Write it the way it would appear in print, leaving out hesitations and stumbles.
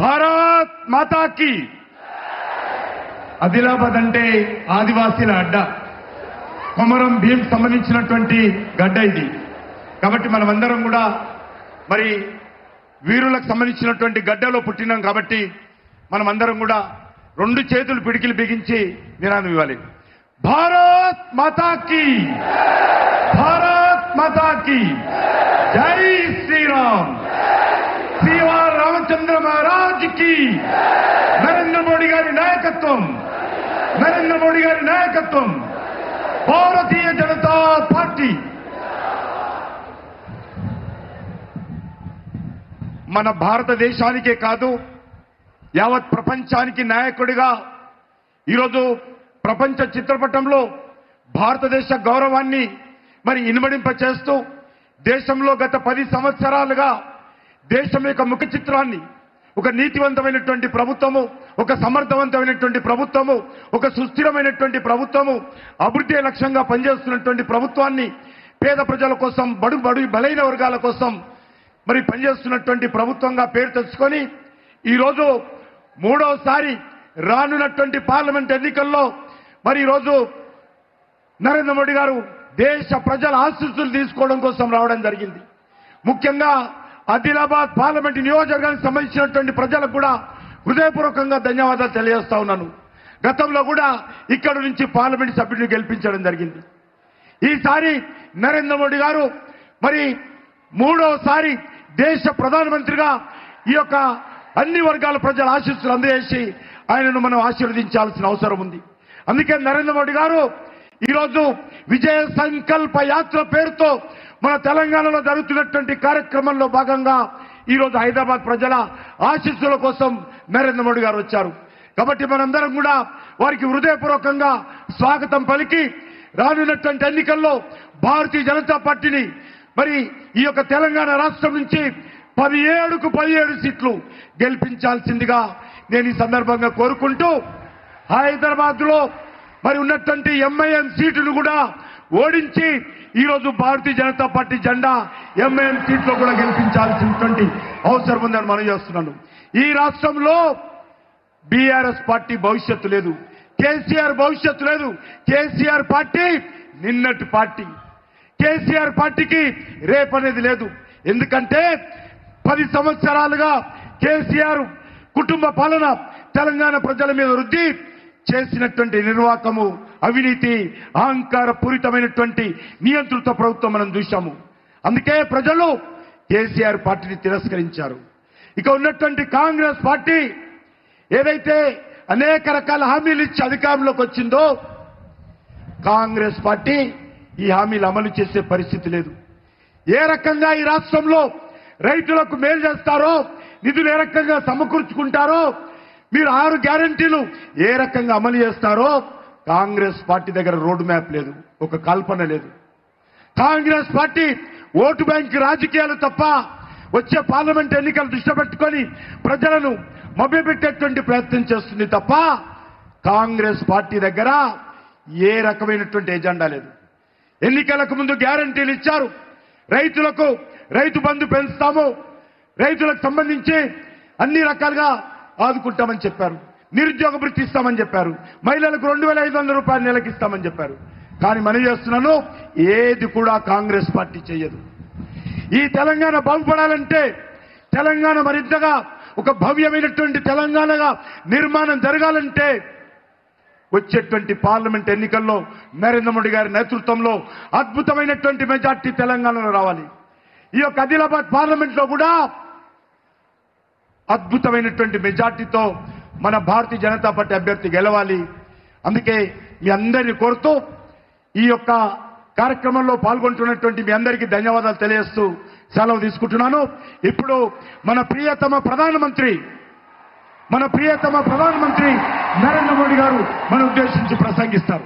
భారత్ మాతాకి ఆదిలాబాద్ అంటే ఆదివాసీల అడ్డ, కొమరం భీం సంబంధించినటువంటి గడ్డ ఇది. కాబట్టి మనమందరం కూడా మరి వీరులకు సంబంధించినటువంటి గడ్డలో పుట్టినాం కాబట్టి మనమందరం కూడా రెండు చేతులు పిడికిలు బిగించి నినాదం ఇవ్వాలి. భారత్ మాతాకి, భారత్ మాతాకి జై శ్రీరామ్, శ్రీవార్ రామచంద్ర మహారాజ్ కి, నరేంద్ర మోడీ గారి నాయకత్వం, నరేంద్ర మోడీ గారి నాయకత్వం, భారతీయ జనతా పార్టీ. మన భారతదేశానికే కాదు యావత్ ప్రపంచానికి నాయకుడిగా ఈరోజు ప్రపంచ చిత్రపటంలో భారతదేశ గౌరవాన్ని మరి ఇనుమడింప చేస్తూ దేశంలో గత 10 సంవత్సరాలుగా దేశం యొక్క ముఖ చిత్రాన్ని ఒక నీతివంతమైనటువంటి ప్రభుత్వము, ఒక సమర్థవంతమైనటువంటి ప్రభుత్వము, ఒక సుస్థిరమైనటువంటి ప్రభుత్వము, అభివృద్ధి లక్ష్యంగా పనిచేస్తున్నటువంటి ప్రభుత్వాన్ని, పేద ప్రజల కోసం, బడుగు బలైన వర్గాల కోసం మరి పనిచేస్తున్నటువంటి ప్రభుత్వంగా పేరు తెచ్చుకొని ఈరోజు మూడోసారి రానున్నటువంటి పార్లమెంట్ ఎన్నికల్లో మరి ఈరోజు నరేంద్ర మోడీ గారు దేశ ప్రజల ఆశీస్సులు తీసుకోవడం కోసం రావడం జరిగింది. ముఖ్యంగా ఆదిలాబాద్ పార్లమెంట్ నియోజకవర్గానికి సంబంధించినటువంటి ప్రజలకు కూడా హృదయపూర్వకంగా ధన్యవాదాలు తెలియజేస్తా ఉన్నాను. గతంలో కూడా ఇక్కడ నుంచి పార్లమెంట్ సభ్యుడిని గెలిపించడం జరిగింది. ఈసారి నరేంద్ర మోడీ గారు మరి మూడోసారి దేశ ప్రధానమంత్రిగా ఈ యొక్క అన్ని వర్గాల ప్రజల ఆశీస్సులు అందజేసి ఆయనను మనం ఆశీర్వదించాల్సిన అవసరం ఉంది. అందుకే నరేంద్ర మోడీ గారు ఈరోజు విజయ సంకల్ప యాత్ర పేరుతో మన తెలంగాణలో జరుగుతున్నటువంటి కార్యక్రమంలో భాగంగా ఈరోజు హైదరాబాద్ ప్రజల ఆశీస్సుల కోసం నరేంద్ర మోడీ గారు వచ్చారు. కాబట్టి మనందరం కూడా వారికి హృదయపూర్వకంగా స్వాగతం పలికి రానున్నటువంటి ఎన్నికల్లో భారతీయ జనతా పార్టీని మరి ఈ యొక్క తెలంగాణ రాష్ట్రం నుంచి 17కు 17 సీట్లు గెలిపించాల్సిందిగా నేను ఈ సందర్భంగా కోరుకుంటూ హైదరాబాద్ లో మరి ఉన్నటువంటి ఎంఐఎం సీటును కూడా ఓడించి ఈరోజు భారతీయ జనతా పార్టీ జెండా ఎంఐఎం సీట్లో కూడా గెలిపించాల్సినటువంటి అవసరం ఉందని మనం చేస్తున్నాను. ఈ రాష్ట్రంలో బీఆర్ఎస్ పార్టీ భవిష్యత్తు లేదు, కేసీఆర్ భవిష్యత్తు లేదు. కేసీఆర్ పార్టీ నిన్నటి పార్టీ, కేసీఆర్ పార్టీకి రేపనేది లేదు. ఎందుకంటే 10 సంవత్సరాలుగా కేసీఆర్ కుటుంబ పాలన తెలంగాణ ప్రజల మీద వృద్ధి చేసినటువంటి నిర్వాకము, అవినీతి, అహంకార పూరితమైనటువంటి నియంత్రిత ప్రభుత్వం మనం చూశాము. అందుకే ప్రజలు కేసీఆర్ పార్టీని తిరస్కరించారు. ఇక ఉన్నటువంటి కాంగ్రెస్ పార్టీ ఏదైతే అనేక రకాల హామీలు ఇచ్చి అధికారంలోకి వచ్చిందో కాంగ్రెస్ పార్టీ ఈ హామీలు అమలు చేసే పరిస్థితి లేదు. ఏ రకంగా ఈ రాష్ట్రంలో రైతులకు మేలు చేస్తారో, నిధులు ఏ రకంగా సమకూర్చుకుంటారో, మీరు 6 గ్యారంటీలు ఏ రకంగా అమలు చేస్తారో కాంగ్రెస్ పార్టీ దగ్గర రోడ్ మ్యాప్ లేదు, ఒక కల్పన లేదు. కాంగ్రెస్ పార్టీ ఓటు బ్యాంక్ రాజకీయాలు తప్ప వచ్చే పార్లమెంట్ ఎన్నికలు దృష్టి పెట్టుకొని ప్రజలను మభ్యపెట్టేటువంటి ప్రయత్నం చేస్తుంది తప్ప కాంగ్రెస్ పార్టీ దగ్గర ఏ రకమైనటువంటి ఎజెండా లేదు. ఎన్నికలకు ముందు గ్యారంటీలు ఇచ్చారు. రైతులకు రైతు బంధు పెంచుతాము, రైతులకు సంబంధించి అన్ని రకాలుగా ఆదుకుంటామని చెప్పారు. నిరుద్యోగ భృతి ఇస్తామని చెప్పారు. మహిళలకు 2500 రూపాయలు నెలకి ఇస్తామని చెప్పారు. కానీ మనం చేస్తున్నాను ఏది కూడా కాంగ్రెస్ పార్టీ చేయదు. ఈ తెలంగాణ బాగుపడాలంటే, తెలంగాణ మరింతగా ఒక భవ్యమైనటువంటి తెలంగాణగా నిర్మాణం జరగాలంటే వచ్చేటువంటి పార్లమెంట్ ఎన్నికల్లో నరేంద్ర మోడీ గారి నేతృత్వంలో అద్భుతమైనటువంటి మెజార్టీ తెలంగాణలో రావాలి. ఈ యొక్క ఆదిలాబాద్ పార్లమెంట్ లో కూడా అద్భుతమైనటువంటి మెజార్టీతో మన భారతీయ జనతా పార్టీ అభ్యర్థి గెలవాలి. అందుకే మీ అందరినీ కోరుతూ ఈ యొక్క కార్యక్రమంలో పాల్గొంటున్నటువంటి మీ అందరికీ ధన్యవాదాలు తెలియజేస్తూ సెలవు తీసుకుంటున్నాను. ఇప్పుడు మన ప్రియతమ ప్రధానమంత్రి నరేంద్ర మోడీ గారు మన ఉద్దేశించి ప్రసంగిస్తారు.